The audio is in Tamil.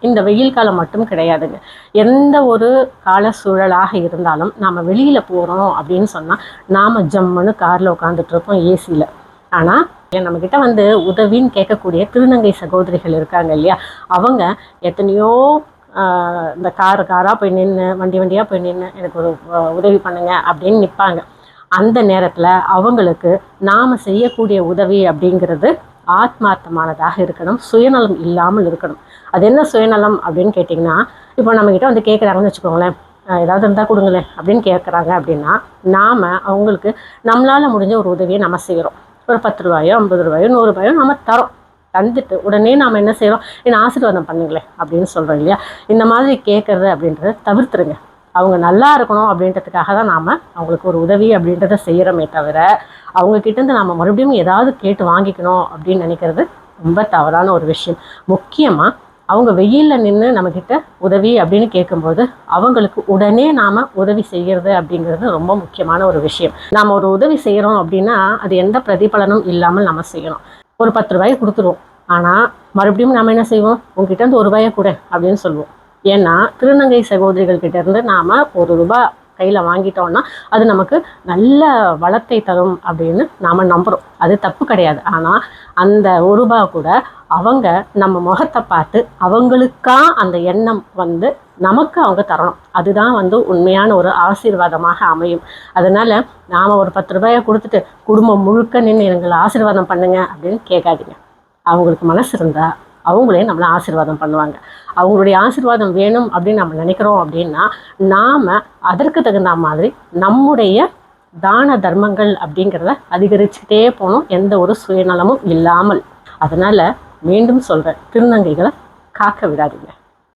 இந்த வெயில் காலம் மட்டும் கிடையாதுங்க. எந்த ஒரு கால சூழலாக இருந்தாலும் நாம் வெளியில் போகிறோம் அப்படின்னு சொன்னால் நாம் ஜம்முன்னு காரில் உட்காந்துட்ருப்போம் ஏசியில். ஆனால் நம்மக்கிட்ட வந்து உதவின்னு கேட்கக்கூடிய திருநங்கை சகோதரிகள் இருக்காங்க இல்லையா, அவங்க எத்தனையோ இந்த காராக போய் நின்று வண்டியாக போய் நின்று எனக்கு ஒரு உதவி பண்ணுங்க அப்படின்னு நிற்பாங்க. அந்த நேரத்தில் அவங்களுக்கு நாம் செய்யக்கூடிய உதவி அப்படிங்கிறது ஆத்மார்த்தமானதாக இருக்கணும், சுயநலம் இல்லாமல் இருக்கணும். அது என்ன சுயநலம் அப்படின்னு கேட்டிங்கன்னா, இப்போ நம்மக்கிட்ட வந்து கேட்குறாங்கன்னு வச்சுக்கோங்களேன், ஏதாவது இருந்தால் கொடுங்களேன் அப்படின்னு கேட்குறாங்க அப்படின்னா, நாம் அவங்களுக்கு நம்மளால் முடிஞ்ச ஒரு உதவியை நம்ம செய்கிறோம். ஒரு 10 ரூபாயோ 50 ரூபாயோ 100 ரூபாயோ நம்ம தரோம். தந்துட்டு உடனே நாம் என்ன செய்கிறோம், என்ன ஆசீர்வாதம் பண்ணுங்களேன் அப்படின்னு சொல்கிறோம் இல்லையா. இந்த மாதிரி கேட்குறது அப்படின்றத தவிர்த்துருங்க. அவங்க நல்லா இருக்கணும் அப்படின்றதுக்காக தான் நாம் அவங்களுக்கு ஒரு உதவி அப்படின்றத செய்கிறோமே தவிர, அவங்கக்கிட்டேருந்து நம்ம மறுபடியும் ஏதாவது கேட்டு வாங்கிக்கணும் அப்படின்னு நினைக்கிறது ரொம்ப தவறான ஒரு விஷயம். முக்கியமாக அவங்க வெயிலில் நின்று நம்மக்கிட்ட உதவி அப்படின்னு கேட்கும்போது அவங்களுக்கு உடனே நாம் உதவி செய்கிறது அப்படிங்கிறது ரொம்ப முக்கியமான ஒரு விஷயம். நாம் ஒரு உதவி செய்கிறோம் அப்படின்னா அது எந்த பிரதிபலனும் இல்லாமல் நம்ம செய்யணும். ஒரு 10 ரூபாயை கொடுத்துருவோம், ஆனால் மறுபடியும் நம்ம என்ன செய்வோம், உங்ககிட்ட இருந்து 1 ரூபாயை கொடு அப்படின்னு சொல்லுவோம். ஏன்னா திருநங்கை சகோதரிகள் கிட்டேருந்து நாம் 1 ரூபாய் கையில் வாங்கிட்டோம்னா அது நமக்கு நல்ல வளத்தை தரும் அப்படின்னு நாம் நம்புகிறோம். அது தப்பு கிடையாது. ஆனால் அந்த 1 ரூபாய் கூட அவங்க நம்ம முகத்தை பார்த்து அவங்களுக்கா அந்த எண்ணம் வந்து நமக்கு அவங்க தரணும். அதுதான் வந்து உண்மையான ஒரு ஆசீர்வாதமாக அமையும். அதனால் நாம் ஒரு 10 ரூபாயை கொடுத்துட்டு குடும்பம் முழுக்க நின்று எங்களை ஆசீர்வாதம் பண்ணுங்க அப்படின்னு கேட்காதீங்க. அவங்களுக்கு மனசு இருந்தால் அவங்களே நம்மளை ஆசீர்வாதம் பண்ணுவாங்க. அவங்களுடைய ஆசீர்வாதம் வேணும் அப்படின்னு நம்ம நினைக்கிறோம் அப்படின்னா நாம் அதற்கு தகுந்த மாதிரி நம்முடைய தான தர்மங்கள் அப்படிங்கிறத அதிகரிச்சுக்கிட்டே போகணும், எந்த ஒரு சுயநலமும் இல்லாமல். அதனால் மீண்டும் சொல்கிறேன், திருநங்கைகளை காக்க விடாதீங்க.